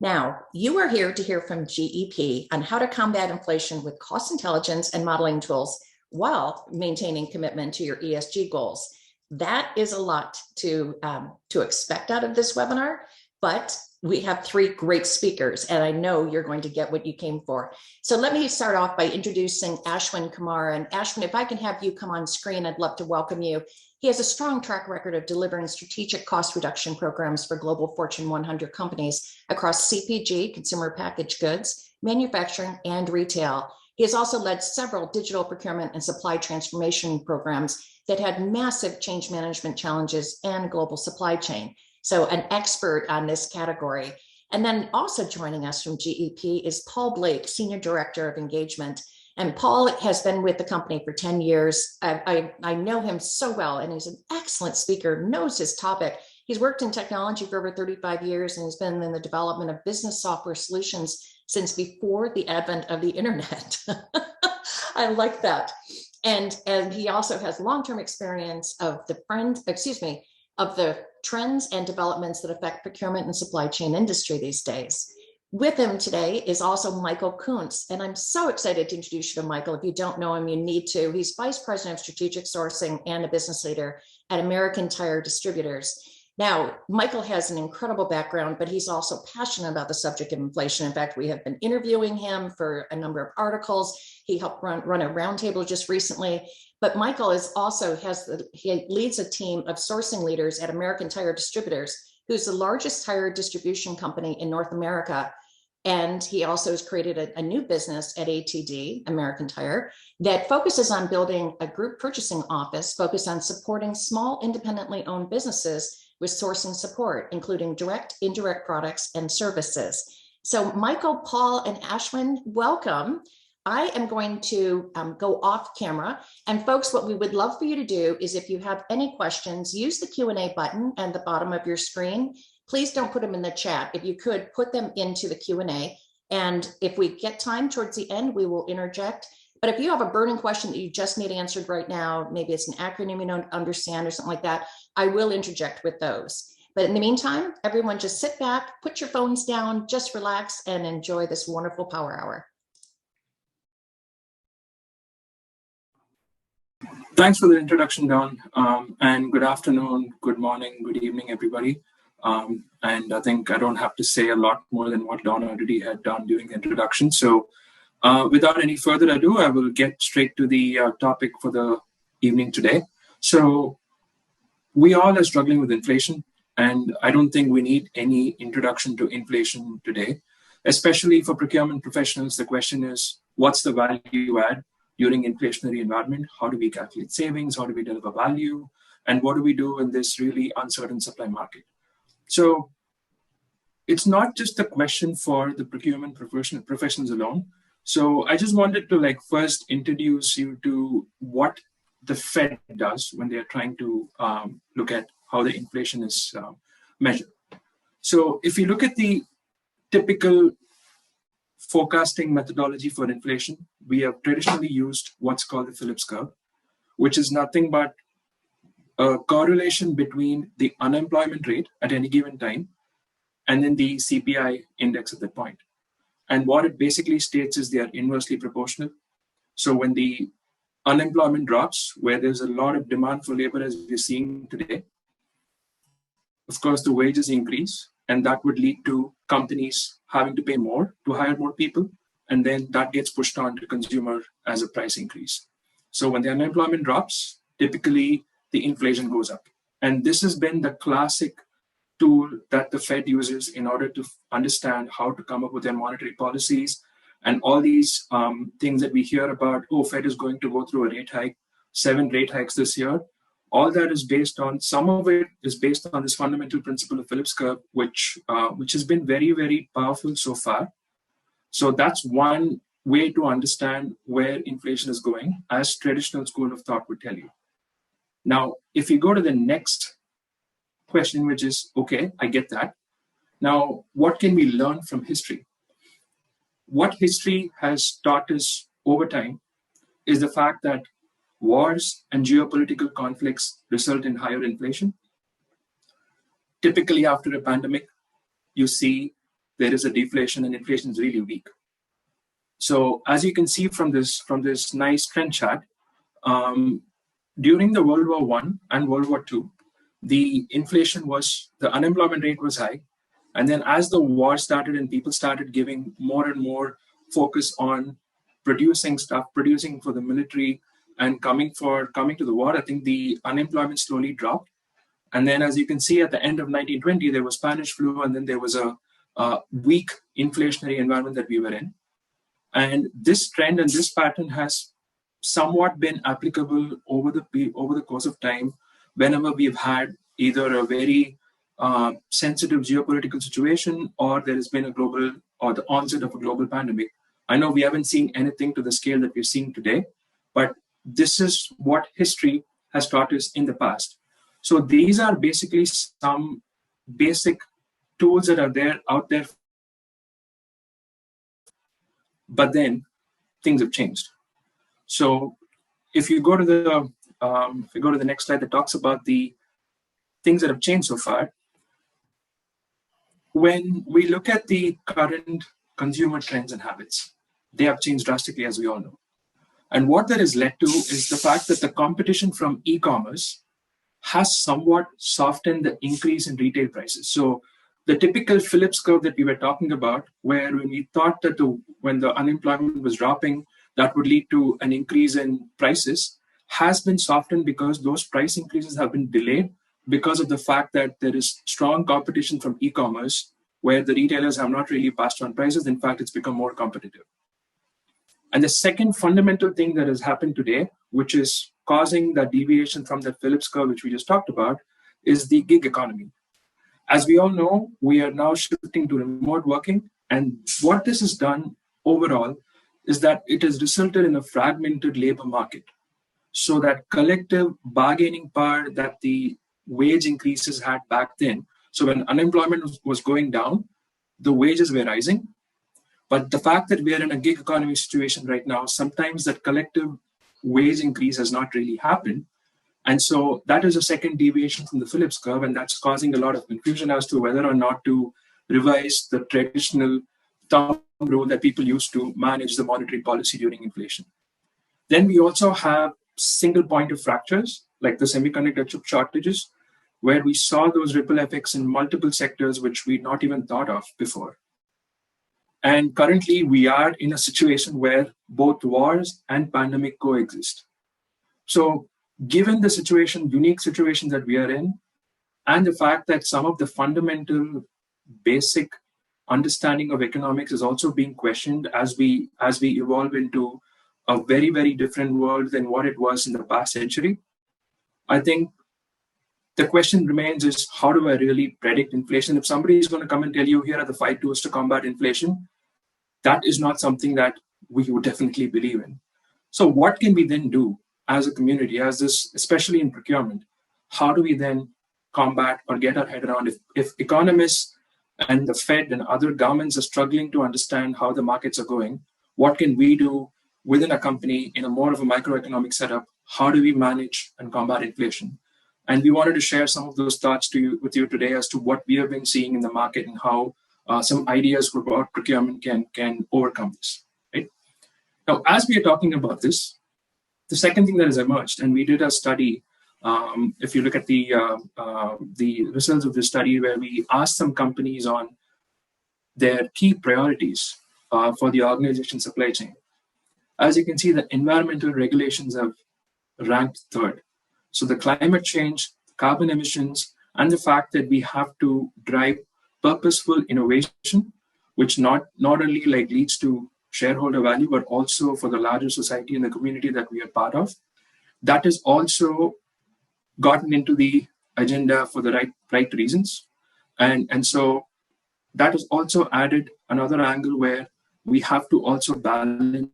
Now, you are here to hear from GEP on how to combat inflation with cost intelligence and modeling tools while maintaining commitment to your ESG goals. That is a lot to expect out of this webinar, but we have three great speakers, and I know you're going to get what you came for. So let me start off by introducing Ashwin Kumar. And Ashwin, if I can have you come on screen, I'd love to welcome you. He has a strong track record of delivering strategic cost reduction programs for global Fortune 100 companies across CPG, consumer packaged goods, manufacturing, and retail. He has also led several digital procurement and supply transformation programs that had massive change management challenges and global supply chain. So an expert on this category. And then also joining us from GEP is Paul Blake, Senior Director of Engagement. And Paul has been with the company for 10 years. I know him so well, and he's an excellent speaker, knows his topic. He's worked in technology for over 35 years, and he's been in the development of business software solutions since before the advent of the internet. I like that. And he also has long-term experience of the trends and developments that affect procurement and supply chain industry these days. With him today is also Michael Kuntz, and I'm so excited to introduce you to Michael. If you don't know him, you need to. He's Vice President of Strategic Sourcing and a business leader at American Tire Distributors. Now, Michael has an incredible background, but he's also passionate about the subject of inflation. In fact, we have been interviewing him for a number of articles. He helped run a roundtable just recently. But Michael is also he leads a team of sourcing leaders at American Tire Distributors, who's the largest tire distribution company in North America. And he also has created a new business at ATD, American Tire, that focuses on building a group purchasing office focused on supporting small independently owned businesses with sourcing support, including direct, indirect products and services. So Michael, Paul, and Ashwin, welcome. I am going to go off camera. And folks, what we would love for you to do is if you have any questions, use the Q&A button at the bottom of your screen. Please don't put them in the chat. If you could, put them into the Q&A. And if we get time towards the end, we will interject. But if you have a burning question that you just need answered right now, maybe it's an acronym you don't understand or something like that, I will interject with those. But in the meantime, everyone just sit back, put your phones down, just relax and enjoy this wonderful power hour. Thanks for the introduction, Dawn, and good afternoon, good morning, good evening, everybody. And I think I don't have to say a lot more than what Dawn already had done during the introduction. So without any further ado, I will get straight to the topic for the evening today. So we all are struggling with inflation, and I don't think we need any introduction to inflation today. Especially for procurement professionals, the question is, what's the value add during inflationary environment? How do we calculate savings? How do we deliver value? And what do we do in this really uncertain supply market? So it's not just a question for the procurement professionals alone. So I just wanted to first introduce you to what the Fed does when they are trying to look at how the inflation is measured. So if you look at the typical forecasting methodology for inflation, we have traditionally used what's called the Phillips curve, which is nothing but a correlation between the unemployment rate at any given time and then the CPI index at that point. And what it basically states is they are inversely proportional. So when the unemployment drops, where there's a lot of demand for labor as we're seeing today, of course, the wages increase, and that would lead to companies having to pay more to hire more people. And then that gets pushed on to consumer as a price increase. So when the unemployment drops, typically the inflation goes up. And this has been the classic tool that the Fed uses in order to understand how to come up with their monetary policies and all these things that we hear about. Oh, Fed is going to go through a rate hike, 7 rate hikes this year. All that is based on, some of it is based on this fundamental principle of Phillips curve, which has been very, very powerful so far. So that's one way to understand where inflation is going, as traditional school of thought would tell you. Now, if you go to the next question, which is, okay, I get that. Now, what can we learn from history? What history has taught us over time is the fact that wars and geopolitical conflicts result in higher inflation. Typically, after a pandemic, you see there is a deflation and inflation is really weak. So as you can see from this nice trend chart, during the World War I and World War II, the unemployment rate was high. And then as the war started and people started giving more and more focus on producing stuff, producing for the military and coming to the war, I think the unemployment slowly dropped. And then as you can see at the end of 1920, there was Spanish flu, and then there was a weak inflationary environment that we were in. And this trend and this pattern has somewhat been applicable over the course of time whenever we've had either a very sensitive geopolitical situation or there has been the onset of a global pandemic. I know we haven't seen anything to the scale that we're seeing today, but this is what history has taught us in the past. So these are basically some basic tools that are out there. But then things have changed. So if you go to the next slide that talks about the things that have changed so far, when we look at the current consumer trends and habits, they have changed drastically, as we all know. And what that has led to is the fact that the competition from e-commerce has somewhat softened the increase in retail prices. So the typical Phillips curve that we were talking about, where when we thought that when the unemployment was dropping, that would lead to an increase in prices, has been softened because those price increases have been delayed because of the fact that there is strong competition from e-commerce, where the retailers have not really passed on prices. In fact, it's become more competitive. And the second fundamental thing that has happened today, which is causing that deviation from that Phillips curve, which we just talked about, is the gig economy. As we all know, we are now shifting to remote working. And what this has done overall is that it has resulted in a fragmented labor market. So that collective bargaining power that the wage increases had back then. So when unemployment was going down, the wages were rising. But the fact that we are in a gig economy situation right now, sometimes that collective wage increase has not really happened. And so that is a second deviation from the Phillips curve, and that's causing a lot of confusion as to whether or not to revise the traditional thumb rule that people used to manage the monetary policy during inflation. Then we also have single point of fractures, like the semiconductor chip shortages, where we saw those ripple effects in multiple sectors which we'd not even thought of before. And currently, we are in a situation where both wars and pandemic coexist. So given the situation, unique situation that we are in, and the fact that some of the fundamental basic understanding of economics is also being questioned as we evolve into a very, very different world than what it was in the past century, I think the question remains is, how do I really predict inflation? If somebody is going to come and tell you, here are the 5 tools to combat inflation, that is not something that we would definitely believe in. So what can we then do as a community, especially in procurement? How do we then combat or get our head around if economists and the Fed and other governments are struggling to understand how the markets are going, what can we do within a company in a more of a microeconomic setup? How do we manage and combat inflation? And we wanted to share some of those thoughts with you today as to what we have been seeing in the market and how some ideas for about procurement can overcome this. Right? Now, as we are talking about this, the second thing that has emerged, and we did a study, if you look at the results of this study, where we asked some companies on their key priorities for the organization supply chain. As you can see, the environmental regulations have ranked third. So the climate change, carbon emissions, and the fact that we have to drive purposeful innovation, which not only leads to shareholder value, but also for the larger society and the community that we are part of, that has also gotten into the agenda for the right reasons. And so that has also added another angle where we have to also balance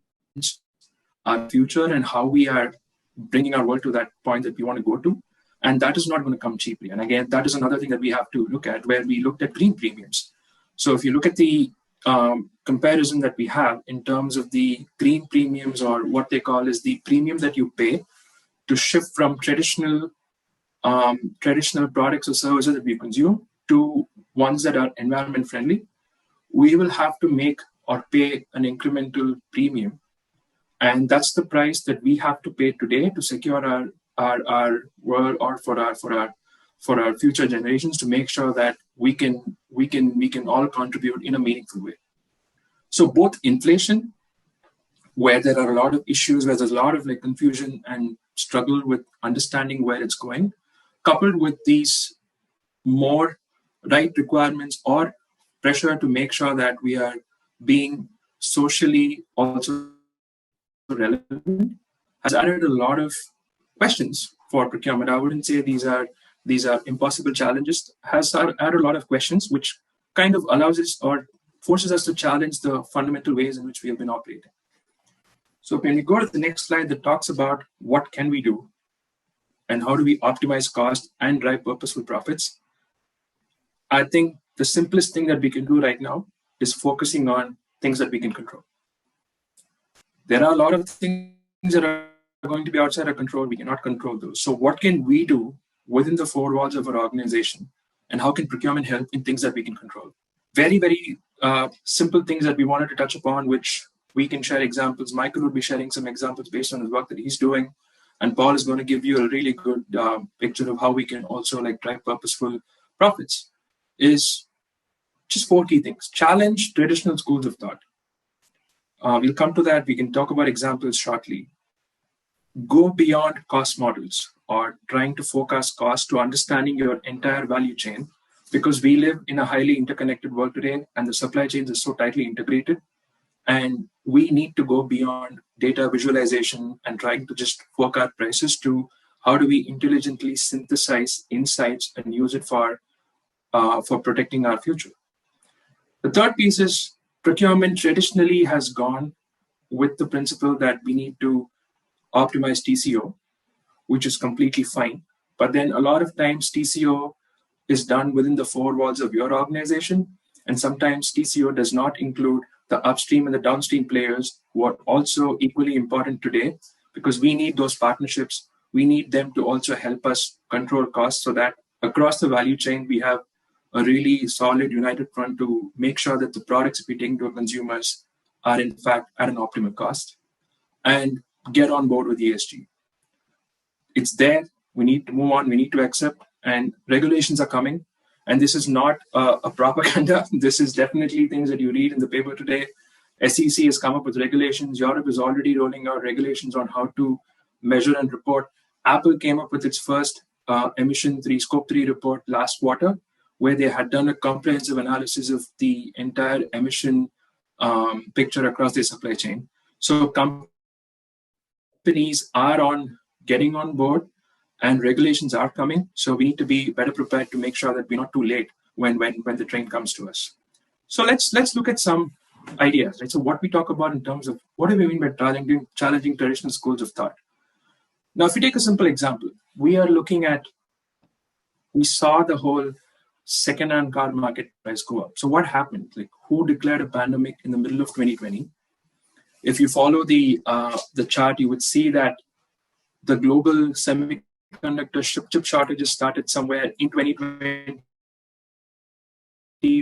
our future and how we are bringing our world to that point that we want to go to. And that is not going to come cheaply. And again, that is another thing that we have to look at, where we looked at green premiums. So if you look at the comparison that we have in terms of the green premiums, or what they call is the premium that you pay to shift from traditional products or services that we consume to ones that are environment friendly, we will have to make or pay an incremental premium. And that's the price that we have to pay today to secure our world, or for our future generations, to make sure that we can all contribute in a meaningful way. So both inflation, where there are a lot of issues, where there's a lot of confusion and struggle with understanding where it's going, coupled with these more right requirements or pressure to make sure that we are being socially also relevant, has added a lot of questions for procurement. I wouldn't say these are impossible challenges. Has added a lot of questions, which kind of allows us or forces us to challenge the fundamental ways in which we have been operating. So when we go to the next slide that talks about what can we do and how do we optimize cost and drive purposeful profits, I think the simplest thing that we can do right now is focusing on things that we can control. There are a lot of things that are going to be outside our control. We cannot control those. So what can we do within the four walls of our organization, and how can procurement help in things that we can control? Very, very simple things that we wanted to touch upon, which we can share examples. Michael will be sharing some examples based on the work that he's doing. And Paul is going to give you a really good picture of how we can also drive purposeful profits. Is just 4 key things. Challenge traditional schools of thought. We'll come to that. We can talk about examples shortly. Go beyond cost models, or trying to forecast cost to understanding your entire value chain, because we live in a highly interconnected world today and the supply chains are so tightly integrated. And we need to go beyond data visualization and trying to just forecast prices to how do we intelligently synthesize insights and use it for protecting our future. The third piece is procurement traditionally has gone with the principle that we need to optimize TCO, which is completely fine. But then a lot of times TCO is done within the four walls of your organization. And sometimes TCO does not include the upstream and the downstream players, who are also equally important today, because we need those partnerships. We need them to also help us control costs, so that across the value chain, we have a really solid united front to make sure that the products we take to our consumers are in fact at an optimal cost, and get on board with ESG. It's there. We need to move on. We need to accept, and regulations are coming. And this is not a propaganda. This is definitely things that you read in the paper today. SEC has come up with regulations. Europe is already rolling out regulations on how to measure and report. Apple came up with its first Scope 3 report last quarter, where they had done a comprehensive analysis of the entire emission picture across their supply chain. So companies are getting on board, and regulations are coming. So we need to be better prepared to make sure that we're not too late when the train comes to us. So let's look at some ideas, right? So what we talk about in terms of what do we mean by challenging traditional schools of thought. Now, if you take a simple example, we saw the whole second-hand car market price go up. So what happened? Who declared a pandemic in the middle of 2020? If you follow the chart, you would see that the global semiconductor chip shortages started somewhere in 2020,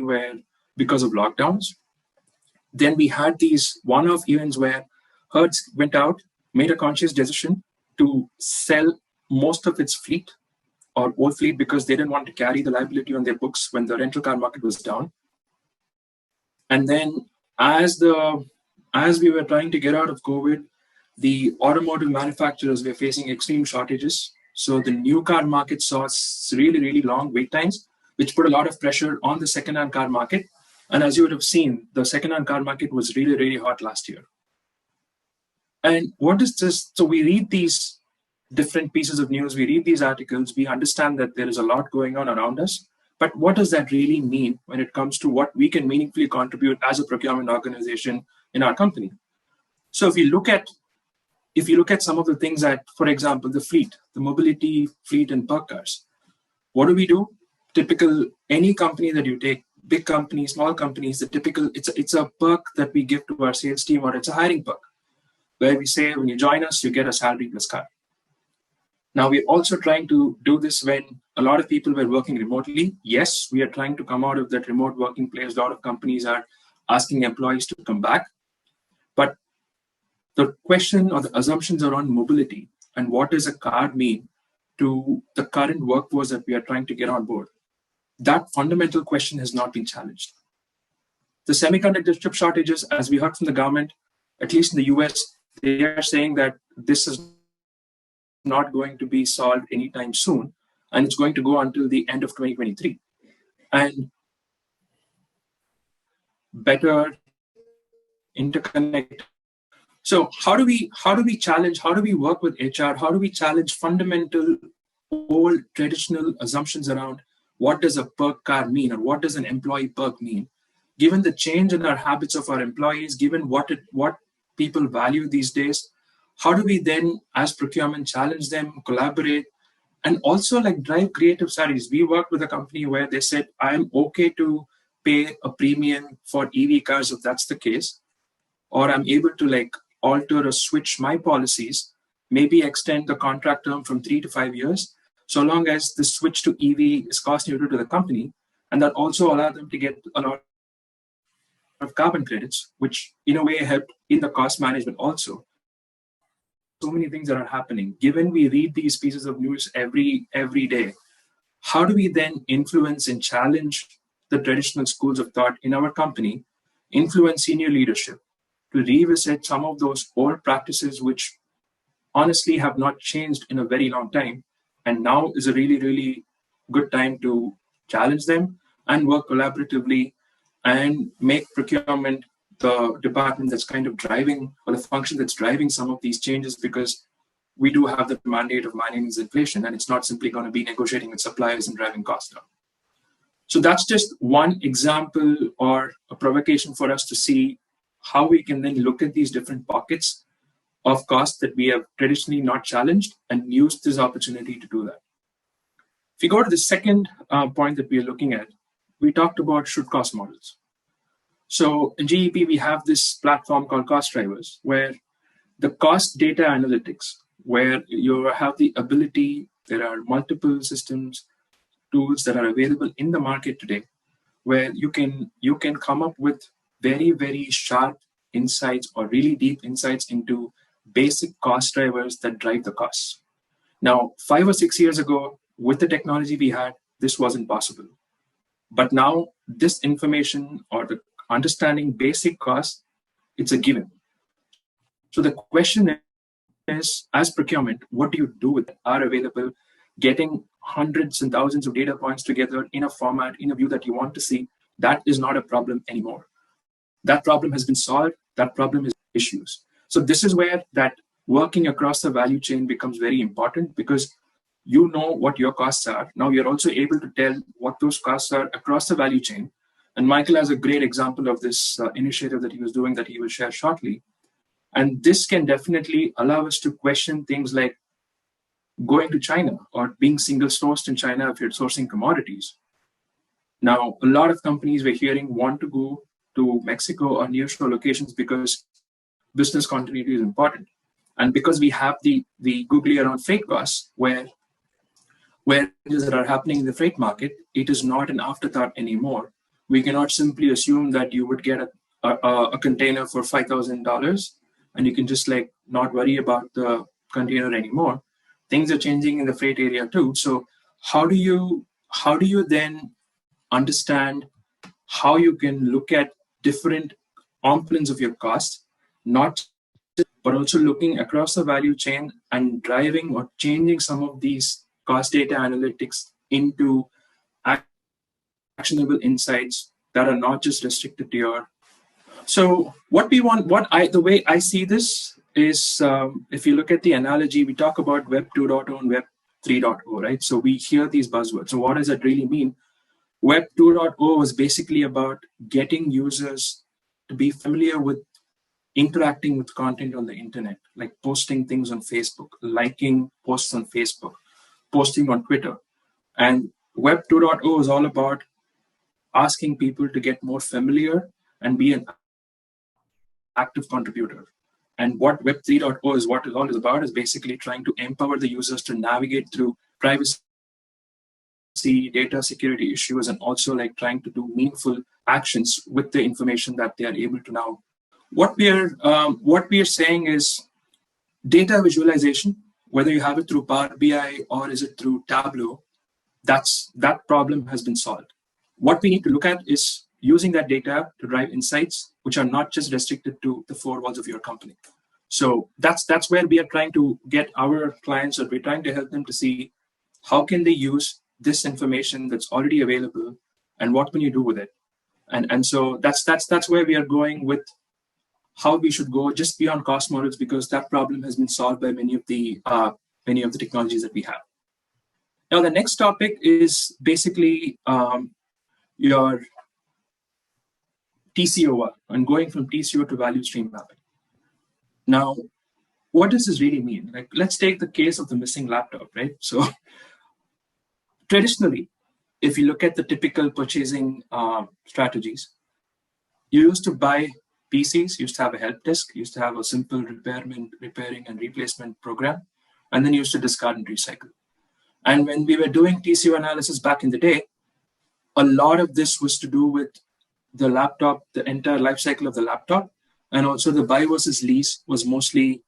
where because of lockdowns. Then we had these one-off events where Hertz went out, made a conscious decision to sell most of its fleet or old fleet, because they didn't want to carry the liability on their books when the rental car market was down. And then as we were trying to get out of COVID, the automotive manufacturers were facing extreme shortages. So the new car market saw really, really long wait times, which put a lot of pressure on the second-hand car market. And as you would have seen, the second-hand car market was really, really hot last year. And what is this? So we read these different pieces of news, we read these articles, we understand that there is a lot going on around us. But what does that really mean when it comes to what we can meaningfully contribute as a procurement organization in our company? So if you look at some of the things that, for example, the fleet, the mobility fleet and park cars, what do? Typical, any company that you take, big companies, small companies, it's a perk that we give to our sales team, or it's a hiring perk, where we say, when you join us, you get a salary plus car. Now, we're also trying to do this when a lot of people were working remotely. Yes, we are trying to come out of that remote working place. A lot of companies are asking employees to come back. But the question or the assumptions around mobility and what does a car mean to the current workforce that we are trying to get on board, that fundamental question has not been challenged. The semiconductor chip shortages, as we heard from the government, at least in the US, they are saying that this is not going to be solved anytime soon, and it's going to go until the end of 2023. And better interconnect. So how do we challenge? How do we work with HR? How do we challenge fundamental old traditional assumptions around what does a perk card mean or what does an employee perk mean? Given the change in our habits of our employees, given what people value these days, how do we then, as procurement, challenge them, collaborate, and also like drive creative studies? We worked with a company where they said, I'm okay to pay a premium for EV cars if that's the case, or I'm able to like alter or switch my policies, maybe extend the contract term from 3 to 5 years, so long as the switch to EV is cost neutral to the company, and that also allow them to get a lot of carbon credits, which in a way helped in the cost management also. So many things that are happening. Given we read these pieces of news every day, how do we then influence and challenge the traditional schools of thought in our company, influence senior leadership to revisit some of those old practices which honestly have not changed in a very long time, and now is a really, really good time to challenge them and work collaboratively and make procurement the department that's kind of driving, or the function that's driving some of these changes, because we do have the mandate of managing inflation, and it's not simply going to be negotiating with suppliers and driving costs down. So that's just one example or a provocation for us to see how we can then look at these different pockets of cost that we have traditionally not challenged and use this opportunity to do that. If you go to the second point that we are looking at, we talked about should cost models. So in GEP, we have this platform called Cost Drivers, where the cost data analytics, where you have the ability, there are multiple systems, tools that are available in the market today, where you can come up with very, very sharp insights or really deep insights into basic cost drivers that drive the costs. Now, 5 or 6 years ago, with the technology we had, this wasn't possible. But now this information or the understanding basic costs, it's a given. So the question is, as procurement, what do you do with it? Are available, getting hundreds and thousands of data points together in a format, in a view that you want to see, that is not a problem anymore. That problem has been solved. That problem is issues. So this is where that working across the value chain becomes very important, because you know what your costs are. Now you're also able to tell what those costs are across the value chain. And Michael has a great example of this initiative that he was doing that he will share shortly. And this can definitely allow us to question things like going to China or being single sourced in China if you're sourcing commodities. Now, a lot of companies we're hearing want to go to Mexico or nearshore locations because business continuity is important. And because we have the googly around freight costs, where that are happening in the freight market, it is not an afterthought anymore. We cannot simply assume that you would get a container for $5,000 and you can just like not worry about the container anymore. Things are changing in the freight area too. So how do you then understand how you can look at different components of your cost, but also looking across the value chain and driving or changing some of these cost data analytics into actionable insights that are not just restricted to your. So what we want, the way I see this is, if you look at the analogy, we talk about Web 2.0 and Web 3.0, right? So we hear these buzzwords. So what does that really mean? Web 2.0 was basically about getting users to be familiar with interacting with content on the internet, like posting things on Facebook, liking posts on Facebook, posting on Twitter. And Web 2.0 is all about asking people to get more familiar and be an active contributor. And what Web 3.0 is what it all is about is basically trying to empower the users to navigate through privacy, data security issues, and also like trying to do meaningful actions with the information that they are able to now. What we are saying is data visualization, whether you have it through Power BI or is it through Tableau, that problem has been solved. What we need to look at is using that data to drive insights, which are not just restricted to the four walls of your company. So that's where we are trying to get our clients, or we're trying to help them to see how can they use this information that's already available, and what can you do with it. And so that's where we are going with how we should go just beyond cost models, because that problem has been solved by many of the technologies that we have. Now, the next topic is basically your TCO and going from TCO to value stream mapping. Now, what does this really mean? Like, let's take the case of the missing laptop, right? So traditionally, if you look at the typical purchasing strategies, you used to buy PCs, used to have a help desk, used to have a simple repairing and replacement program, and then used to discard and recycle. And when we were doing TCO analysis back in the day, a lot of this was to do with the laptop, the entire life cycle of the laptop, and also the buy versus lease was mostly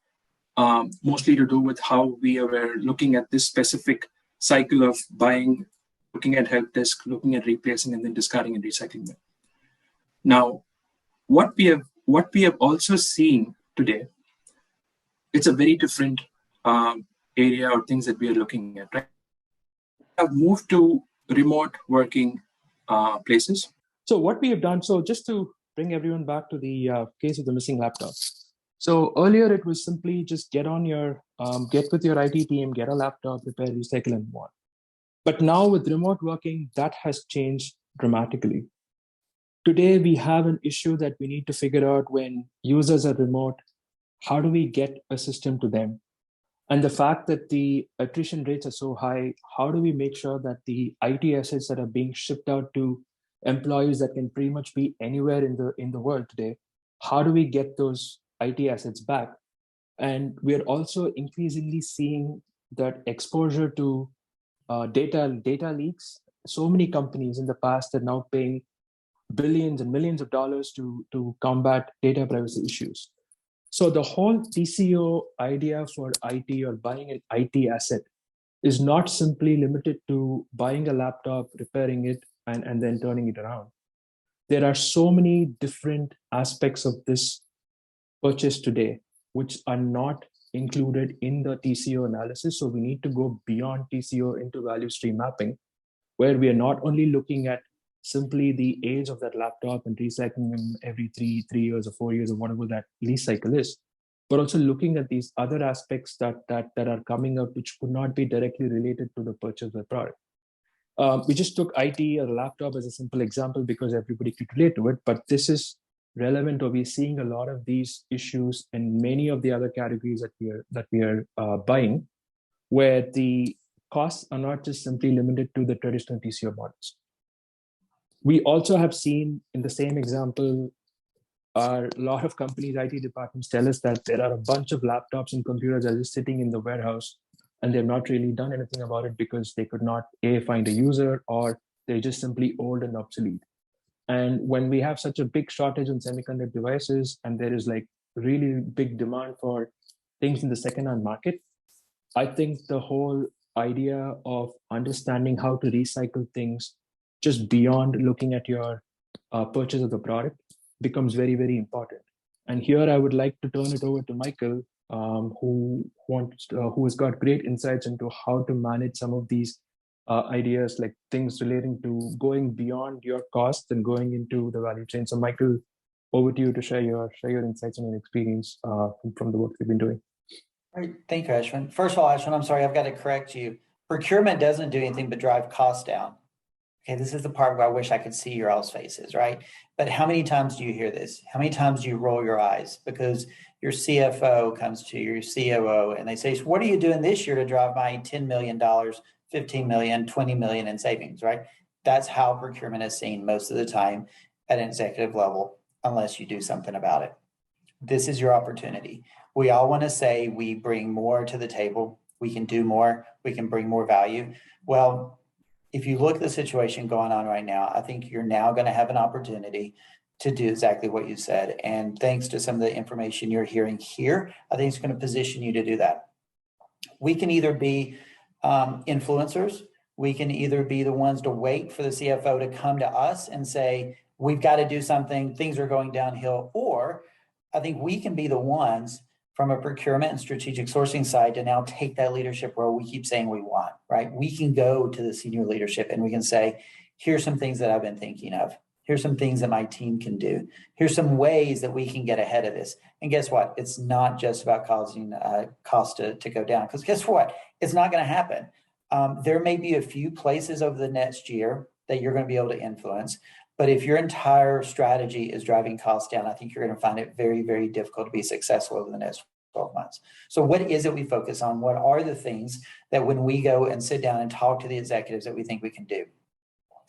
to do with how we were looking at this specific cycle of buying, looking at help desk, looking at replacing, and then discarding and recycling them. Now, what we have also seen today, it's a very different area or things that we are looking at. Right? We have moved to remote working places. So what we have done, so just to bring everyone back to the case of the missing laptop. So earlier it was simply just get with your IT team, get a laptop, repair, recycle, and move on. But now with remote working, that has changed dramatically. Today, we have an issue that we need to figure out when users are remote, how do we get a system to them? And the fact that the attrition rates are so high, how do we make sure that the IT assets that are being shipped out to employees that can pretty much be anywhere in the world today, how do we get those IT assets back? And we're also increasingly seeing that exposure to data leaks. So many companies in the past are now paying billions and millions of dollars to combat data privacy issues. So the whole TCO idea for IT or buying an IT asset is not simply limited to buying a laptop, repairing it, and then turning it around. There are so many different aspects of this purchase today, which are not included in the TCO analysis. So we need to go beyond TCO into value stream mapping, where we are not only looking at simply the age of that laptop and recycling them every 3 years or 4 years or whatever that lease cycle is, but also looking at these other aspects that are coming up, which could not be directly related to the purchase of the product. We just took IT or a laptop as a simple example because everybody could relate to it, but this is relevant, or we're seeing a lot of these issues in many of the other categories that we are buying, where the costs are not just simply limited to the traditional TCO models. We also have seen in the same example, a lot of companies, IT departments tell us that there are a bunch of laptops and computers that are just sitting in the warehouse and they've not really done anything about it because they could not find a user, or they're just simply old and obsolete. And when we have such a big shortage in semiconductor devices and there is like really big demand for things in the second-hand market, I think the whole idea of understanding how to recycle things just beyond looking at your purchase of the product becomes very, very important. And here I would like to turn it over to Michael, who has got great insights into how to manage some of these ideas, like things relating to going beyond your costs and going into the value chain. So Michael, over to you to share your insights and your experience from the work you've been doing. All right, thank you, Ashwin. First of all, Ashwin, I'm sorry, I've got to correct you. Procurement doesn't do anything but drive costs down. Okay, this is the part where I wish I could see your all's faces, right? But how many times do you hear this? How many times do you roll your eyes? Because your CFO comes to your COO and they say, so what are you doing this year to drive my $10 million, $15 million, $20 million in savings, right? That's how procurement is seen most of the time at an executive level, unless you do something about it. this is your opportunity. We all want to say we bring more to the table. We can do more. We can bring more value. Well, if you look at the situation going on right now, I think you're now going to have an opportunity to do exactly what you said. And thanks to some of the information you're hearing here, I think it's going to position you to do that. We can either be influencers. We can either be the ones to wait for the CFO to come to us and say, we've got to do something, things are going downhill. Or I think we can be the ones from a procurement and strategic sourcing side to now take that leadership role we keep saying we want, right? We can go to the senior leadership and we can say, here's some things that I've been thinking of. Here's some things that my team can do. Here's some ways that we can get ahead of this. And guess what? It's not just about causing costs to go down, because guess what? It's not going to happen. There may be a few places over the next year that you're going to be able to influence. But if your entire strategy is driving costs down, I think you're going to find it very, very difficult to be successful over the next 12 months. So what is it we focus on? What are the things that when we go and sit down and talk to the executives that we think we can do?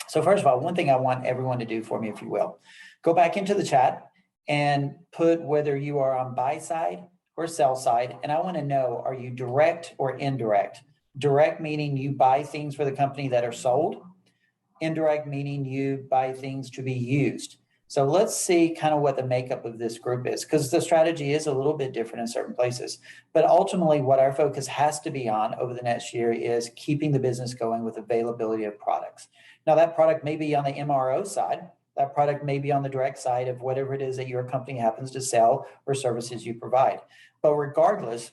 So first of all, one thing I want everyone to do for me, if you will, go back into the chat and put whether you are on buy side or sell side. And I want to know, are you direct or indirect? Direct meaning you buy things for the company that are sold. Indirect meaning you buy things to be used. So let's see kind of what the makeup of this group is, because the strategy is a little bit different in certain places. But ultimately, what our focus has to be on over the next year is keeping the business going with availability of products. Now, that product may be on the MRO side. That product may be on the direct side of whatever it is that your company happens to sell or services you provide. But regardless,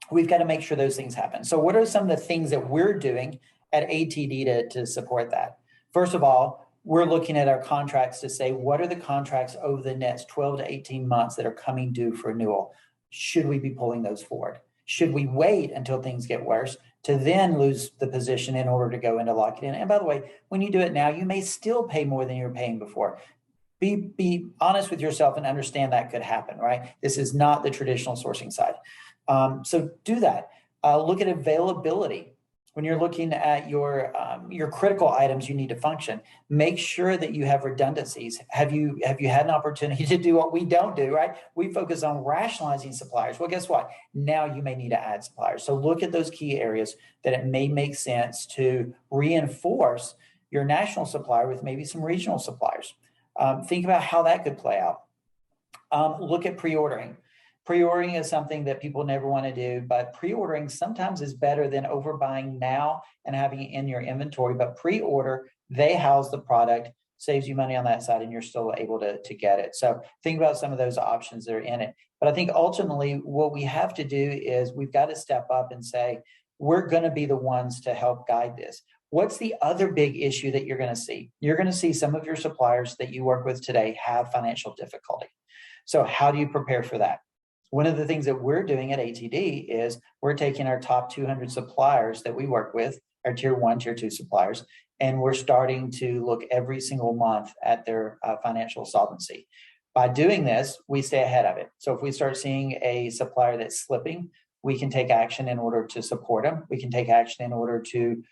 we've got to make sure those things happen. So what are some of the things that we're doing at ATD to support that? First of all, we're looking at our contracts to say, what are the contracts over the next 12 to 18 months that are coming due for renewal? Should we be pulling those forward? Should we wait until things get worse to then lose the position in order to go into lock it in? And by the way, when you do it now, you may still pay more than you're paying before. Be honest with yourself and understand that could happen, right? This is not the traditional sourcing side. So do that. Look at availability. When you're looking at your critical items you need to function, make sure that you have redundancies. Have you had an opportunity to do what we don't do, right? We focus on rationalizing suppliers. Well, guess what? Now you may need to add suppliers. So look at those key areas that it may make sense to reinforce your national supplier with maybe some regional suppliers. Think about how that could play out. Look at pre-ordering. Pre-ordering is something that people never want to do, but pre-ordering sometimes is better than overbuying now and having it in your inventory. But pre-order, they house the product, saves you money on that side, and you're still able to get it. So think about some of those options that are in it. But I think ultimately what we have to do is we've got to step up and say, we're going to be the ones to help guide this. What's the other big issue that you're going to see? You're going to see some of your suppliers that you work with today have financial difficulty. So how do you prepare for that? One of the things that we're doing at ATD is we're taking our top 200 suppliers that we work with, our tier 1, tier 2 suppliers, and we're starting to look every single month at their financial solvency. By doing this, we stay ahead of it. So if we start seeing a supplier that's slipping, we can take action in order to support them. We can take action in order to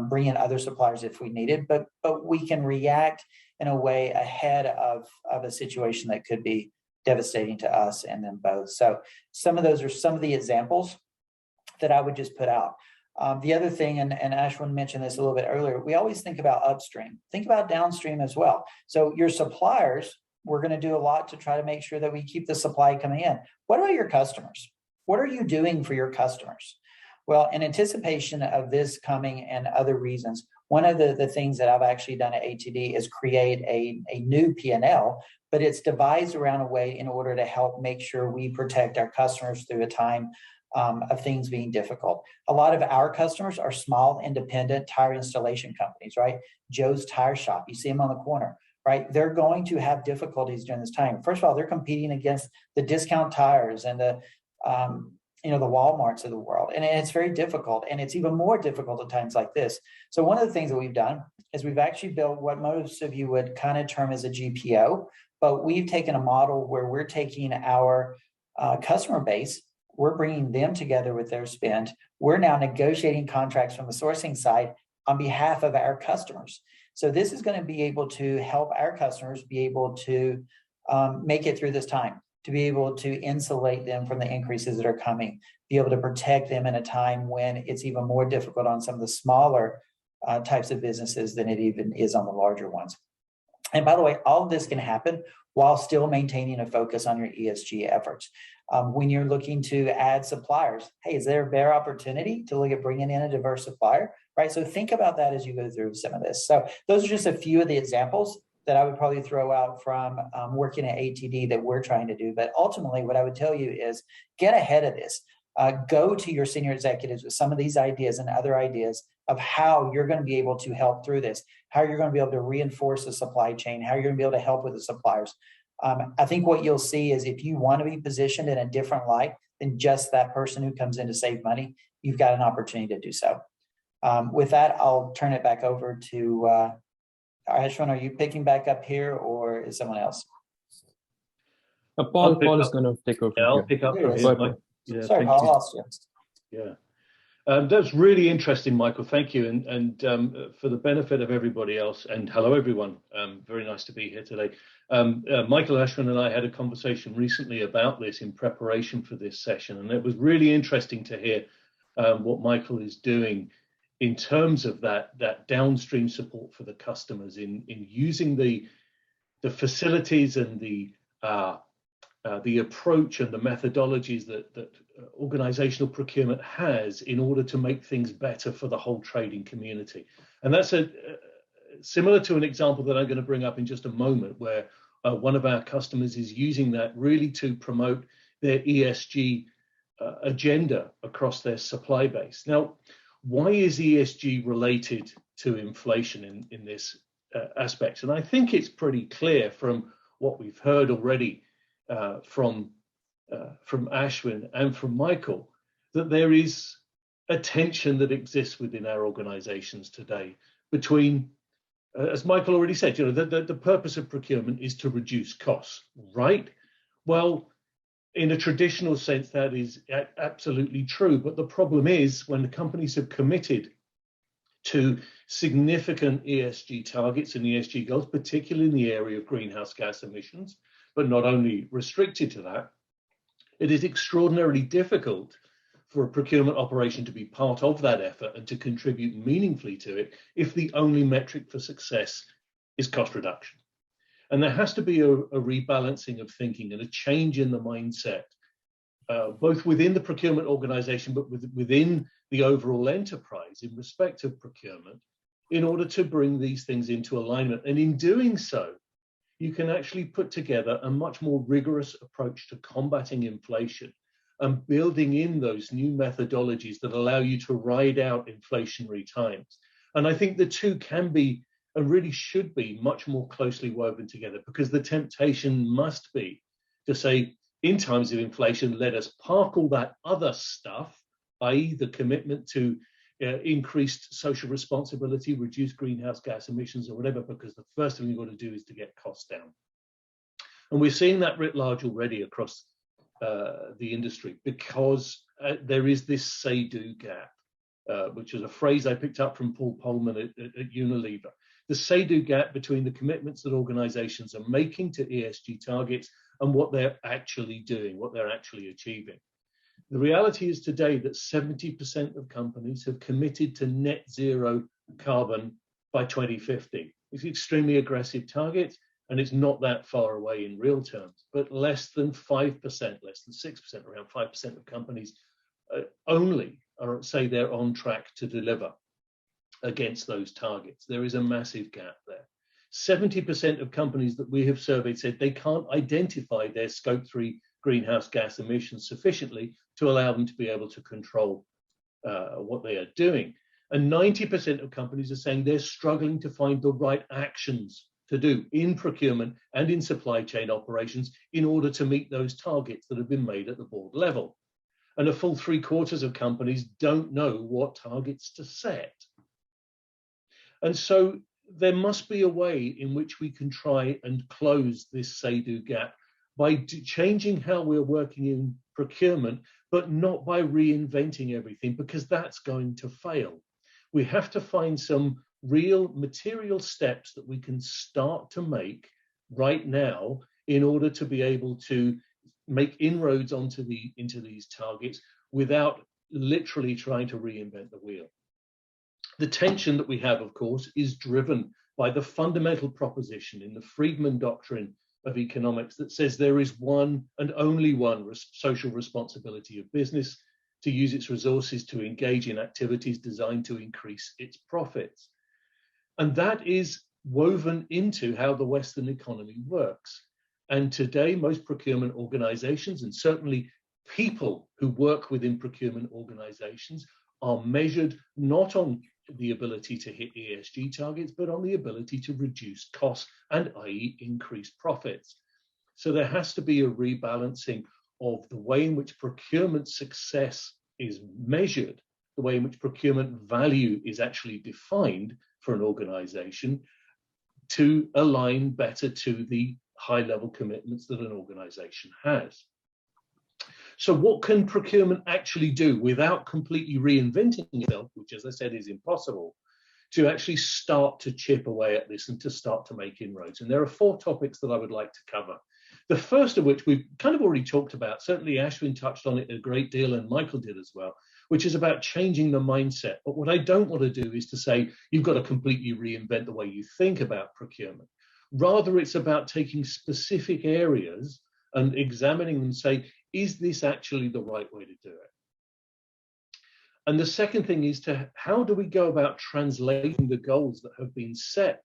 bring in other suppliers if we need it, but we can react in a way ahead of a situation that could be devastating to us and them both. So some of those are some of the examples that I would just put out. The other thing, and Ashwin mentioned this a little bit earlier, we always think about upstream. Think about downstream as well. So your suppliers, we're going to do a lot to try to make sure that we keep the supply coming in. What about your customers? What are you doing for your customers? Well, in anticipation of this coming and other reasons, one of the things that I've actually done at ATD is create a new P&L, but it's devised around a way in order to help make sure we protect our customers through a time of things being difficult. A lot of our customers are small, independent tire installation companies, right? Joe's Tire Shop, you see them on the corner, right? They're going to have difficulties during this time. First of all, they're competing against the discount tires and the Walmarts of the world. And it's very difficult. And it's even more difficult at times like this. So one of the things that we've done is we've actually built what most of you would kind of term as a GPO, but we've taken a model where we're taking our customer base, we're bringing them together with their spend. We're now negotiating contracts from the sourcing side on behalf of our customers. So this is going to be able to help our customers be able to make it through this time. to be able to insulate them from the increases that are coming, be able to protect them in a time when it's even more difficult on some of the smaller types of businesses than it even is on the larger ones. And by the way, all of this can happen while still maintaining a focus on your ESG efforts. When you're looking to add suppliers, hey, is there a better opportunity to look at bringing in a diverse supplier, right? So think about that as you go through some of this. So those are just a few of the examples that I would probably throw out from working at ATD that we're trying to do. But ultimately, what I would tell you is get ahead of this. Go to your senior executives with some of these ideas and other ideas of how you're going to be able to help through this, how you're going to be able to reinforce the supply chain, how you're going to be able to help with the suppliers. I think what you'll see is if you want to be positioned in a different light than just that person who comes in to save money, you've got an opportunity to do so. With that, I'll turn it back over to Ashwin. Are you picking back up here or is someone else? Paul is going to take over. Yeah, I'll pick up from here, here. Yeah, sorry, Paul, I lost you. Yeah. That's really interesting, Michael. Thank you. And for the benefit of everybody else, and hello, everyone. Very nice to be here today. Michael Ashwin and I had a conversation recently about this in preparation for this session. And it was really interesting to hear what Michael is doing in terms of that downstream support for the customers in using the facilities and the approach and the methodologies that organizational procurement has in order to make things better for the whole trading community. And that's similar to an example that I'm going to bring up in just a moment, where one of our customers is using that really to promote their ESG agenda across their supply base. Now, why is ESG related to inflation in this aspect? And I think it's pretty clear from what we've heard already from Ashwin and from Michael, that there is a tension that exists within our organizations today between, as Michael already said, the purpose of procurement is to reduce costs, right? Well, in a traditional sense, that is absolutely true. But the problem is when the companies have committed to significant ESG targets and ESG goals, particularly in the area of greenhouse gas emissions, but not only restricted to that, it is extraordinarily difficult for a procurement operation to be part of that effort and to contribute meaningfully to it if the only metric for success is cost reduction. And there has to be a rebalancing of thinking and a change in the mindset, both within the procurement organization, but within the overall enterprise in respect of procurement, in order to bring these things into alignment. And in doing so, you can actually put together a much more rigorous approach to combating inflation and building in those new methodologies that allow you to ride out inflationary times. And I think the two can be, and really should be, much more closely woven together, because the temptation must be to say, in times of inflation, let us park all that other stuff, i.e. the commitment to increased social responsibility, reduce greenhouse gas emissions or whatever, because the first thing we've got to do is to get costs down. And we're seeing that writ large already across the industry, because there is this say-do gap, which is a phrase I picked up from Paul Polman at Unilever. The say-do gap between the commitments that organizations are making to ESG targets and what they're actually doing, what they're actually achieving. The reality is today that 70% of companies have committed to net zero carbon by 2050. It's an extremely aggressive target, and it's not that far away in real terms, but less than 5%, less than 6%, around 5% of companies only say they're on track to deliver against those targets. There is a massive gap there. 70% of companies that we have surveyed said they can't identify their scope 3 greenhouse gas emissions sufficiently to allow them to be able to control what they are doing. And 90% of companies are saying they're struggling to find the right actions to do in procurement and in supply chain operations in order to meet those targets that have been made at the board level. And a full 3/4 of companies don't know what targets to set. And so there must be a way in which we can try and close this say-do gap by changing how we're working in procurement, but not by reinventing everything, because that's going to fail. We have to find some real material steps that we can start to make right now in order to be able to make inroads into these targets without literally trying to reinvent the wheel. The tension that we have, of course, is driven by the fundamental proposition in the Friedman doctrine of economics that says there is one and only one social responsibility of business: to use its resources to engage in activities designed to increase its profits. And that is woven into how the Western economy works. And today, most procurement organizations, and certainly people who work within procurement organizations, are measured not on the ability to hit ESG targets, but on the ability to reduce costs and, i.e., increase profits. So there has to be a rebalancing of the way in which procurement success is measured, the way in which procurement value is actually defined for an organization, to align better to the high-level commitments that an organization has. So what can procurement actually do without completely reinventing itself, which, as I said, is impossible, to actually start to chip away at this and to start to make inroads? And there are 4 topics that I would like to cover. The first of which we've kind of already talked about. Certainly Ashwin touched on it a great deal, and Michael did as well, which is about changing the mindset. But what I don't want to do is to say you've got to completely reinvent the way you think about procurement. Rather, it's about taking specific areas and examining them and say, is this actually the right way to do it? And the second thing is how do we go about translating the goals that have been set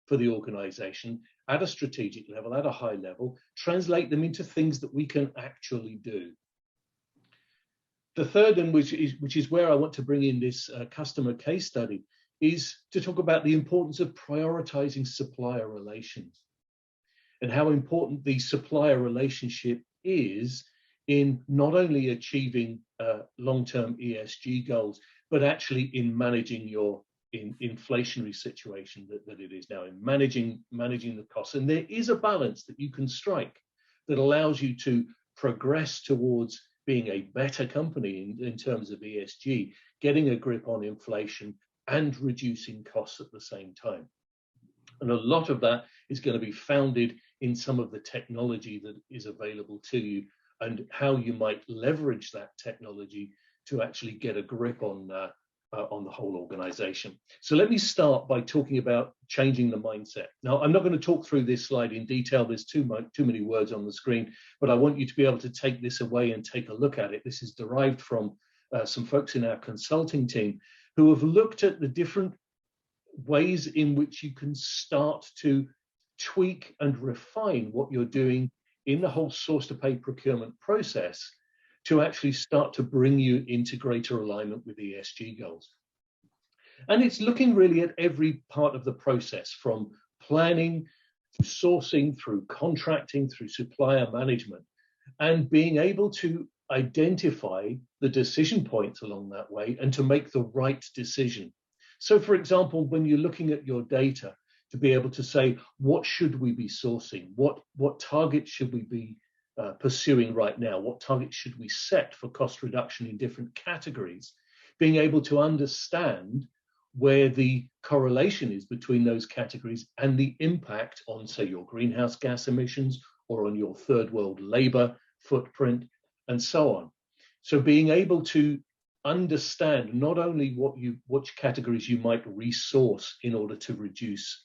for the organization at a strategic level, at a high level, translate them into things that we can actually do? The third, and which is where I want to bring in this customer case study, is to talk about the importance of prioritizing supplier relations and how important the supplier relationship is in not only achieving long-term ESG goals, but actually in managing your inflationary situation that it is now, in managing the costs. And there is a balance that you can strike that allows you to progress towards being a better company in terms of ESG, getting a grip on inflation and reducing costs at the same time. And a lot of that is going to be founded in some of the technology that is available to you and how you might leverage that technology to actually get a grip on the whole organization. So let me start by talking about changing the mindset. Now, I'm not going to talk through this slide in detail. There's too many words on the screen, but I want you to be able to take this away and take a look at it. This is derived from some folks in our consulting team who have looked at the different ways in which you can start to tweak and refine what you're doing in the whole source to pay procurement process to actually start to bring you into greater alignment with ESG goals. And it's looking really at every part of the process, from planning, through sourcing, through contracting, through supplier management, and being able to identify the decision points along that way and to make the right decision. So, for example, when you're looking at your data, to be able to say, what should we be sourcing? What targets should we be pursuing right now? What targets should we set for cost reduction in different categories? Being able to understand where the correlation is between those categories and the impact on, say, your greenhouse gas emissions or on your third world labor footprint and so on. So being able to understand not only which categories you might resource in order to reduce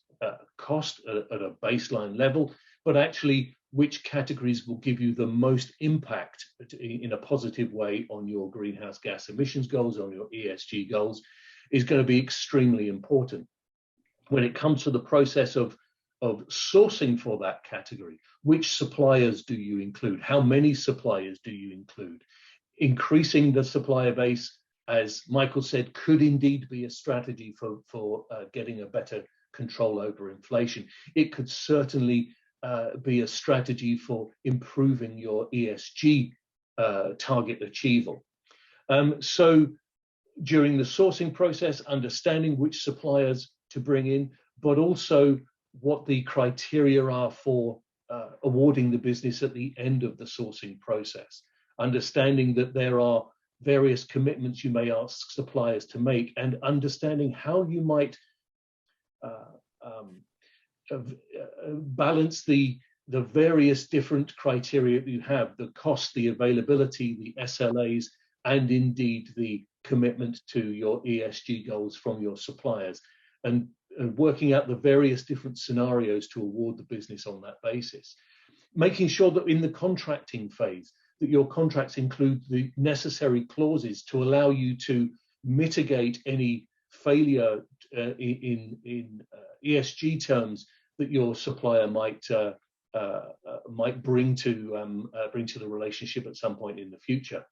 cost at a baseline level, but actually which categories will give you the most impact in a positive way on your greenhouse gas emissions goals, on your ESG goals, is going to be extremely important. When it comes to the process of sourcing for that category, which suppliers do you include? How many suppliers do you include? Increasing the supplier base, as Michael said, could indeed be a strategy for getting a better control over inflation. It could certainly be a strategy for improving your ESG target achievement. So during the sourcing process, understanding which suppliers to bring in, but also what the criteria are for awarding the business at the end of the sourcing process. Understanding that there are various commitments you may ask suppliers to make, and understanding how you might balance the the various different criteria that you have, the cost, the availability, the SLAs, and indeed the commitment to your ESG goals from your suppliers, and working out the various different scenarios to award the business on that basis. Making sure that in the contracting phase, that your contracts include the necessary clauses to allow you to mitigate any failure in ESG terms that your supplier might bring to the relationship at some point in the future.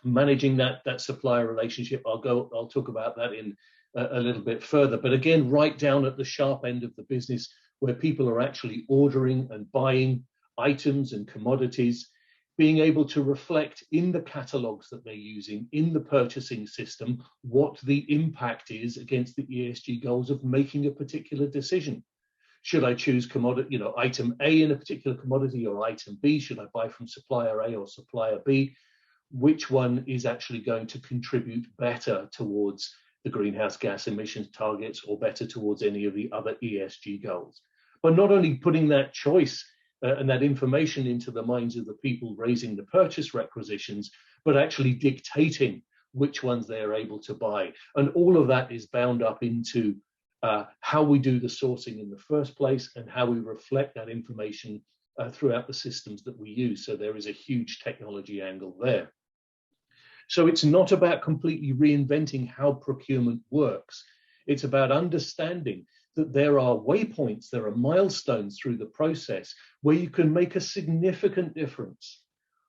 Managing that supplier relationship, I'll talk about that in a little bit further. But again, right down at the sharp end of the business, where people are actually ordering and buying items and commodities, being able to reflect in the catalogs that they're using, in the purchasing system, what the impact is against the ESG goals of making a particular decision. Should I choose commodity, item A in a particular commodity, or item B? Should I buy from supplier A or supplier B? Which one is actually going to contribute better towards the greenhouse gas emissions targets, or better towards any of the other ESG goals? But not only putting that choice and that information into the minds of the people raising the purchase requisitions, but actually dictating which ones they are able to buy. And all of that is bound up into how we do the sourcing in the first place, and how we reflect that information throughout the systems that we use. So there is a huge technology angle there. So it's not about completely reinventing how procurement works. It's about understanding that there are waypoints, there are milestones through the process where you can make a significant difference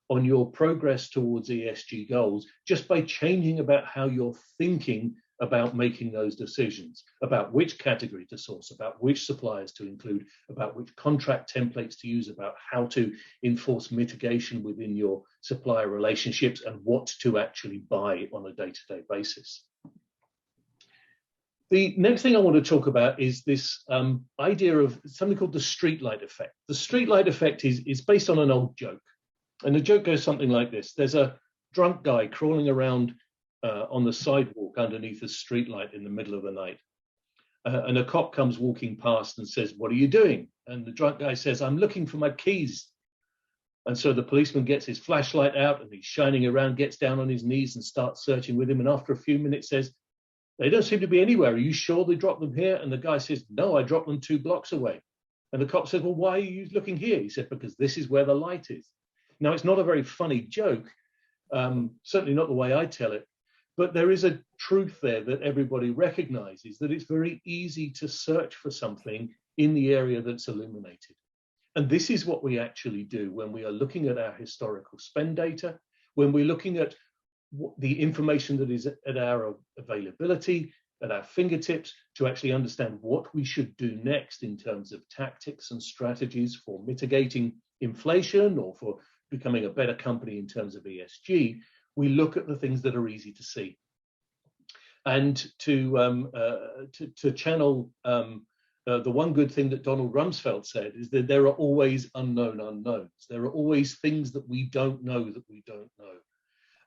on your progress towards ESG goals just by changing about how you're thinking about making those decisions, about which category to source, about which suppliers to include, about which contract templates to use, about how to enforce mitigation within your supplier relationships, and what to actually buy on a day-to-day basis. The next thing I want to talk about is this idea of something called the streetlight effect. The streetlight effect is based on an old joke. And the joke goes something like this. There's a drunk guy crawling around on the sidewalk underneath a streetlight in the middle of the night. And a cop comes walking past and says, "What are you doing?" And the drunk guy says, "I'm looking for my keys." And so the policeman gets his flashlight out and he's shining around, gets down on his knees and starts searching with him. And after a few minutes says, "They don't seem to be anywhere. Are you sure they dropped them here?" And the guy says, "No, I dropped them 2 blocks away." And the cop said, "Well, why are you looking here?" He said, "Because this is where the light is." Now, it's not a very funny joke, certainly not the way I tell it, but there is a truth there that everybody recognizes, that it's very easy to search for something in the area that's illuminated. And this is what we actually do when we are looking at our historical spend data, when we're looking at the information that is at our availability, at our fingertips, to actually understand what we should do next in terms of tactics and strategies for mitigating inflation or for becoming a better company in terms of ESG. We look at the things that are easy to see. And to channel the one good thing that Donald Rumsfeld said is that there are always unknown unknowns. There are always things that we don't know that we don't know.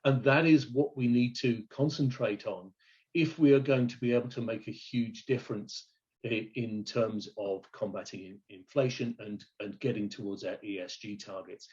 And that is what we need to concentrate on if we are going to be able to make a huge difference in terms of combating inflation and getting towards our ESG targets.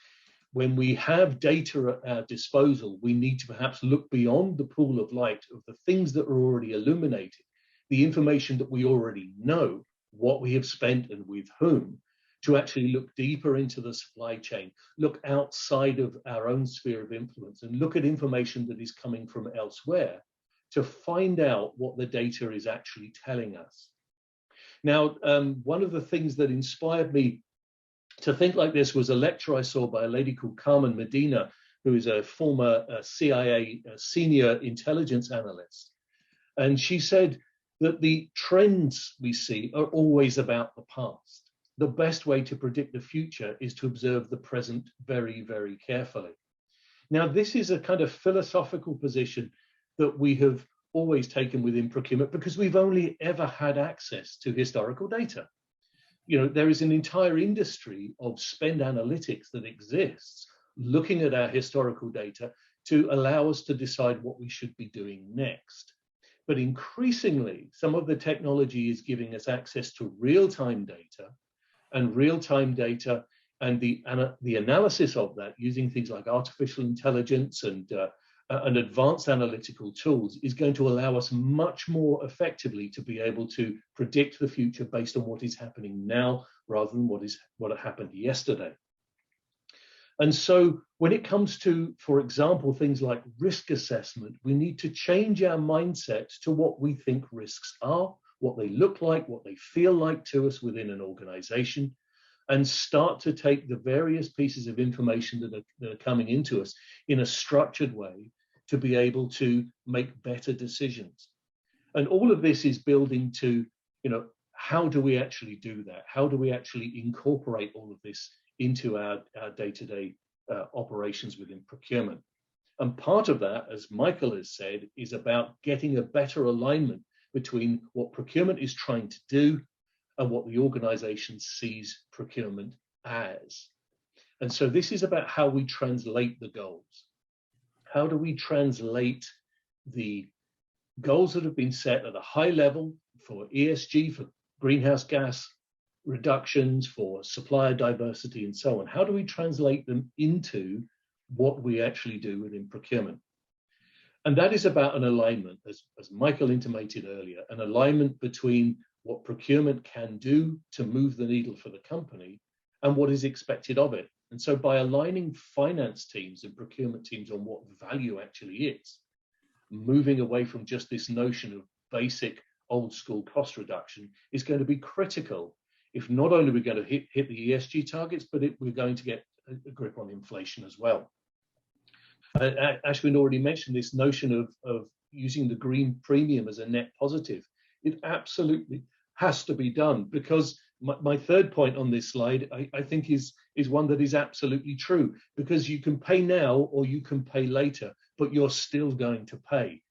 When we have data at our disposal, we need to perhaps look beyond the pool of light of the things that are already illuminated, the information that we already know, what we have spent and with whom, to actually look deeper into the supply chain, look outside of our own sphere of influence, and look at information that is coming from elsewhere to find out what the data is actually telling us. Now, one of the things that inspired me to think like this was a lecture I saw by a lady called Carmen Medina, who is a former CIA senior intelligence analyst. And she said that the trends we see are always about the past. The best way to predict the future is to observe the present very, very carefully. Now, this is a kind of philosophical position that we have always taken within procurement because we've only ever had access to historical data. You know, there is an entire industry of spend analytics that exists looking at our historical data to allow us to decide what we should be doing next. But increasingly, some of the technology is giving us access to real-time data, and real-time data And the analysis of that using things like artificial intelligence and advanced analytical tools is going to allow us much more effectively to be able to predict the future based on what is happening now rather than what happened yesterday. And so when it comes to, for example, things like risk assessment, we need to change our mindset to what we think risks are, what they look like, what they feel like to us within an organization, and start to take the various pieces of information that are coming into us in a structured way to be able to make better decisions. And all of this is building to, how do we actually do that? How do we actually incorporate all of this into our day-to-day operations within procurement? And part of that, as Michael has said, is about getting a better alignment between what procurement is trying to do and what the organization sees procurement as. And so this is about how we translate the goals. How do we translate the goals that have been set at a high level for ESG, for greenhouse gas reductions, for supplier diversity, and so on? How do we translate them into what we actually do within procurement? And that is about an alignment, as Michael intimated earlier, an alignment between what procurement can do to move the needle for the company and what is expected of it. And so by aligning finance teams and procurement teams on what value actually is, moving away from just this notion of basic old school cost reduction is going to be critical if not only we're going to hit the ESG targets, but we're going to get a grip on inflation as well. Ashwin already mentioned this notion of using the green premium as a net positive. It absolutely has to be done, because my third point on this slide, I think is one that is absolutely true, because you can pay now or you can pay later, but you're still going to pay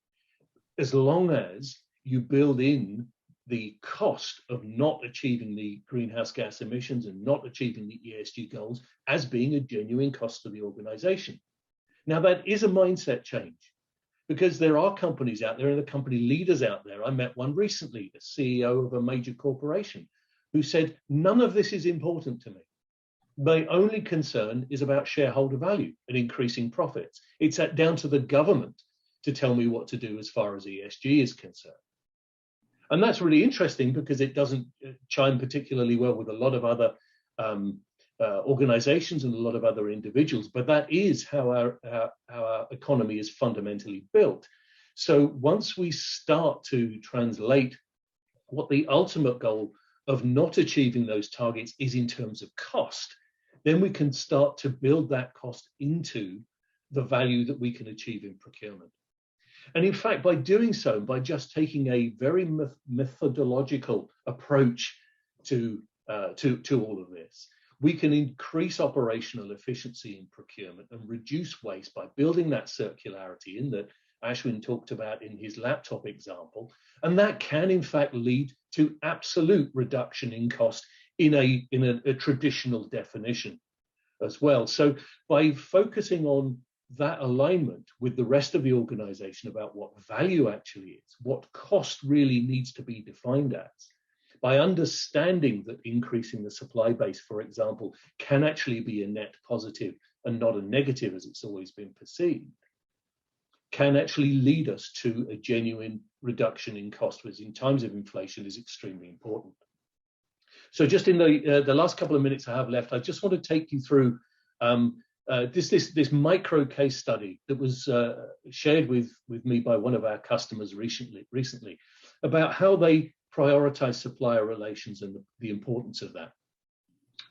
as long as you build in the cost of not achieving the greenhouse gas emissions and not achieving the ESG goals as being a genuine cost to the organization. Now, that is a mindset change, because there are companies out there and the company leaders out there. I met one recently, a CEO of a major corporation, who said, none of this is important to me. My only concern is about shareholder value and increasing profits. It's down to the government to tell me what to do as far as ESG is concerned. And that's really interesting, because it doesn't chime particularly well with a lot of other organizations and a lot of other individuals, but that is how our economy is fundamentally built. So once we start to translate what the ultimate goal of not achieving those targets is in terms of cost, then we can start to build that cost into the value that we can achieve in procurement. And in fact, by doing so, by just taking a very methodological approach to all of this, we can increase operational efficiency in procurement and reduce waste by building that circularity in that Ashwin talked about in his laptop example. And that can, in fact, lead to absolute reduction in cost in a traditional definition as well. So by focusing on that alignment with the rest of the organization about what value actually is, what cost really needs to be defined as, by understanding that increasing the supply base, for example, can actually be a net positive and not a negative as it's always been perceived, can actually lead us to a genuine reduction in cost, which in times of inflation is extremely important. So just in the last couple of minutes I have left, I just want to take you through this micro case study that was shared with me by one of our customers recently about how they prioritize supplier relations and the importance of that.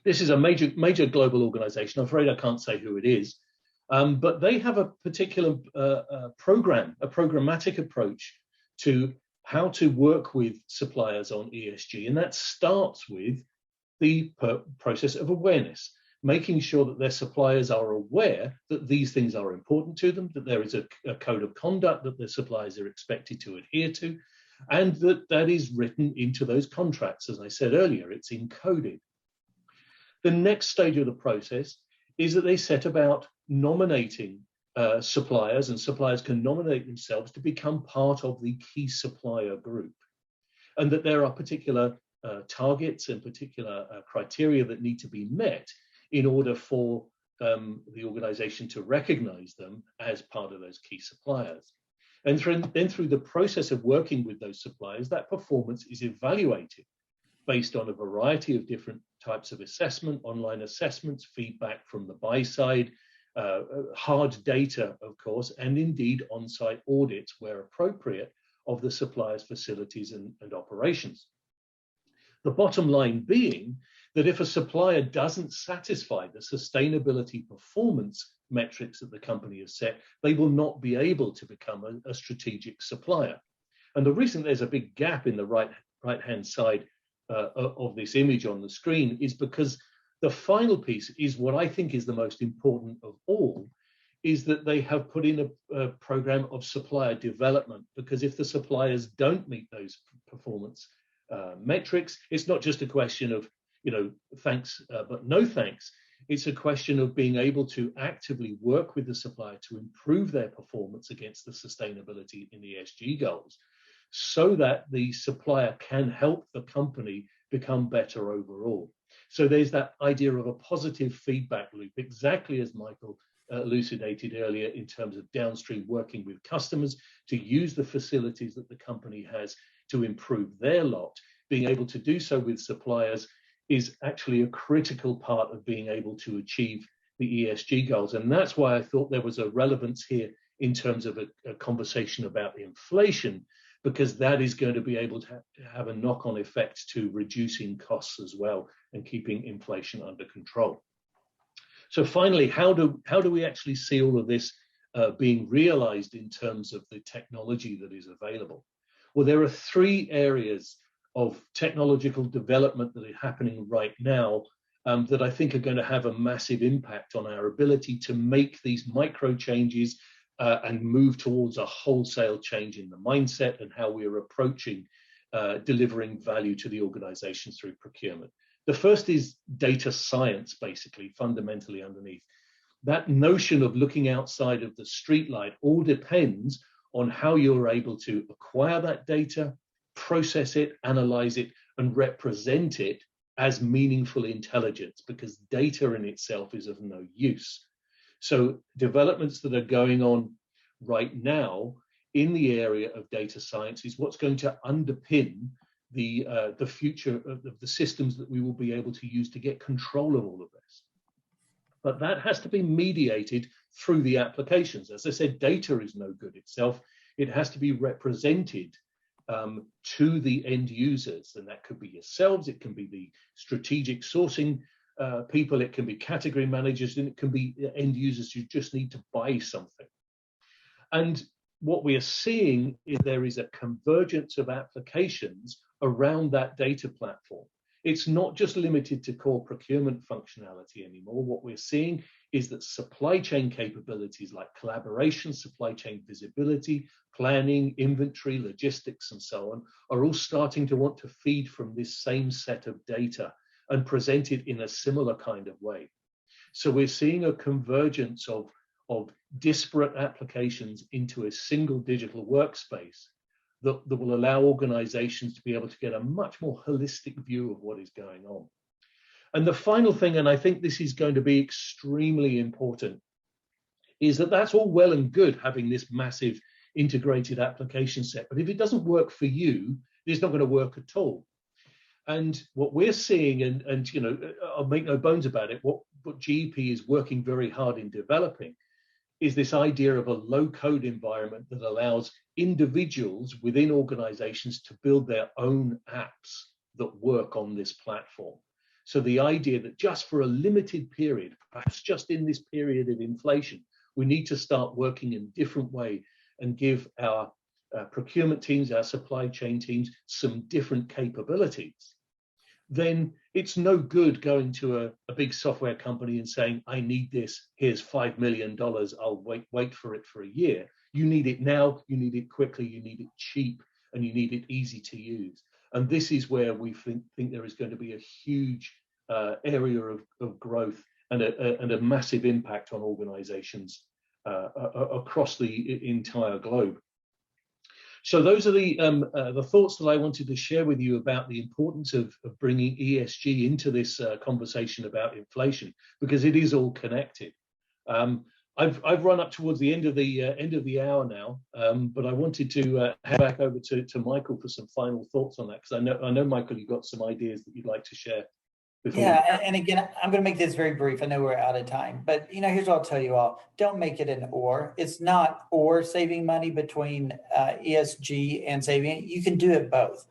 This is a major global organization. I'm afraid I can't say who it is, but they have a particular programmatic approach to how to work with suppliers on ESG, and that starts with the process of awareness, making sure that their suppliers are aware that these things are important to them, that there is a code of conduct that their suppliers are expected to adhere to, and that is written into those contracts. As I said earlier, it's encoded. The next stage of the process is that they set about nominating suppliers, and suppliers can nominate themselves to become part of the key supplier group, and that there are particular targets and particular criteria that need to be met in order for the organization to recognize them as part of those key suppliers. And then through the process of working with those suppliers, that performance is evaluated based on a variety of different types of assessment, online assessments, feedback from the buy side, hard data, of course, and indeed on-site audits where appropriate of the supplier's facilities and operations. The bottom line being that if a supplier doesn't satisfy the sustainability performance metrics that the company has set, they will not be able to become a strategic supplier. And the reason there's a big gap in the right-hand side of this image on the screen is because the final piece is what I think is the most important of all, is that they have put in a program of supplier development, because if the suppliers don't meet those performance metrics, it's not just a question of, thanks, but no thanks. It's a question of being able to actively work with the supplier to improve their performance against the sustainability and ESG goals, so that the supplier can help the company become better overall. So there's that idea of a positive feedback loop, exactly as Michael elucidated earlier, in terms of downstream working with customers to use the facilities that the company has to improve their lot. Being able to do so with suppliers is actually a critical part of being able to achieve the ESG goals. And that's why I thought there was a relevance here in terms of a conversation about inflation, because that is going to be able to have a knock-on effect to reducing costs as well and keeping inflation under control. So finally, how do we actually see all of this being realized in terms of the technology that is available? Well, there are three areas of technological development that are happening right now that I think are going to have a massive impact on our ability to make these micro changes and move towards a wholesale change in the mindset and how we are approaching delivering value to the organization through procurement. The first is data science, basically, fundamentally underneath. That notion of looking outside of the streetlight all depends on how you're able to acquire that data, process it, analyze it, and represent it as meaningful intelligence, because data in itself is of no use. So developments that are going on right now in the area of data science is what's going to underpin the future of the systems that we will be able to use to get control of all of this. But that has to be mediated through the applications. As I said, data is no good itself. It has to be represented to the end users, and that could be yourselves, it can be the strategic sourcing people, it can be category managers, and it can be end users who just need to buy something. And what we are seeing is there is a convergence of applications around that data platform. It's not just limited to core procurement functionality anymore. What we're seeing is that supply chain capabilities like collaboration, supply chain visibility, planning, inventory, logistics, and so on are all starting to want to feed from this same set of data and present it in a similar kind of way. So we're seeing a convergence of disparate applications into a single digital workspace that will allow organizations to be able to get a much more holistic view of what is going on. And the final thing, and I think this is going to be extremely important, is that that's all well and good having this massive integrated application set, but if it doesn't work for you, it's not going to work at all. And what we're seeing, and I'll make no bones about it, what GEP is working very hard in developing is this idea of a low-code environment that allows individuals within organizations to build their own apps that work on this platform. So the idea that just for a limited period, perhaps just in this period of inflation, we need to start working in a different way and give our procurement teams, our supply chain teams, some different capabilities, then it's no good going to a big software company and saying, I need this, here's $5 million, I'll wait for it for a year. You need it now, you need it quickly, you need it cheap, and you need it easy to use. And this is where we think there is going to be a huge area of growth and a massive impact on organizations across the entire globe. So those are the thoughts that I wanted to share with you about the importance of bringing ESG into this conversation about inflation, because it is all connected. I've run up towards the end of the hour now, but I wanted to hand back over to Michael for some final thoughts on that, because I know Michael, you've got some ideas that you'd like to share. Yeah, and again, I'm going to make this very brief. I know we're out of time, but here's what I'll tell you all: don't make it an or. It's not or saving money between ESG and saving. You can do it both.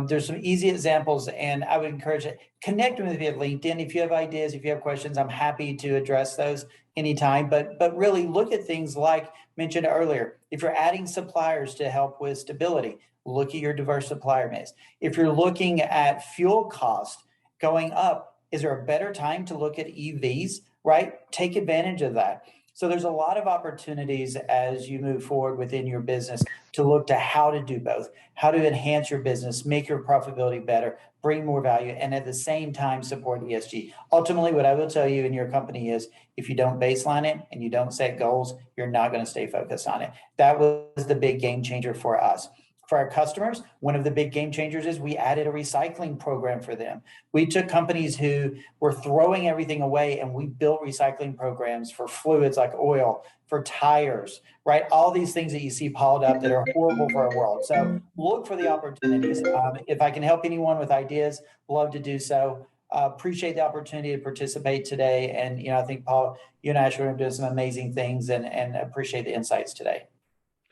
There's some easy examples, and I would encourage it. Connect with me at LinkedIn if you have ideas, if you have questions. I'm happy to address those anytime. But really look at things like mentioned earlier. If you're adding suppliers to help with stability, look at your diverse supplier mix. If you're looking at fuel cost going up, is there a better time to look at EVs, right? Take advantage of that. So there's a lot of opportunities as you move forward within your business to look to how to do both, how to enhance your business, make your profitability better, bring more value, and at the same time support ESG. Ultimately, what I will tell you in your company is if you don't baseline it and you don't set goals, you're not going to stay focused on it. That was the big game changer for us. For our customers, one of the big game changers is we added a recycling program for them. We took companies who were throwing everything away and we built recycling programs for fluids like oil, for tires, right? All these things that you see piled up that are horrible for our world. So look for the opportunities. If I can help anyone with ideas, love to do so. Appreciate the opportunity to participate today. And, I think, Paul, you and Ash are doing some amazing things and appreciate the insights today.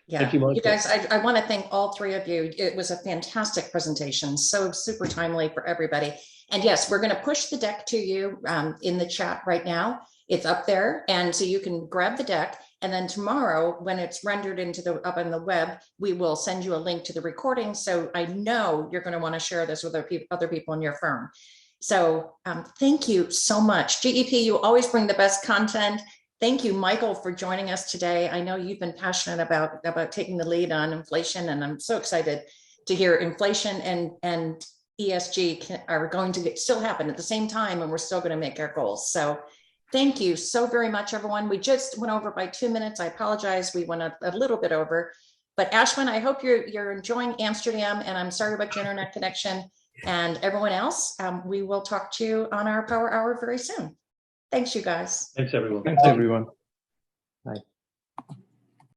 Yeah, Thank you, you guys, I want to thank all three of you. It was a fantastic presentation, so super timely for everybody. And yes, we're going to push the deck to you in the chat right now. It's up there, and so you can grab the deck. And then tomorrow, when it's rendered up on the web, we will send you a link to the recording. So I know you're going to want to share this with other people in your firm. So thank you so much. GEP, you always bring the best content. Thank you, Michael, for joining us today. I know you've been passionate about taking the lead on inflation, and I'm so excited to hear inflation and ESG are going to still happen at the same time, and we're still going to make our goals. So thank you so very much, everyone. We just went over by 2 minutes. I apologize. We went a little bit over. But Ashwin, I hope you're enjoying Amsterdam, and I'm sorry about your internet connection. And everyone else, we will talk to you on our Power Hour very soon. Thanks, you guys. Thanks, everyone. Thanks, everyone.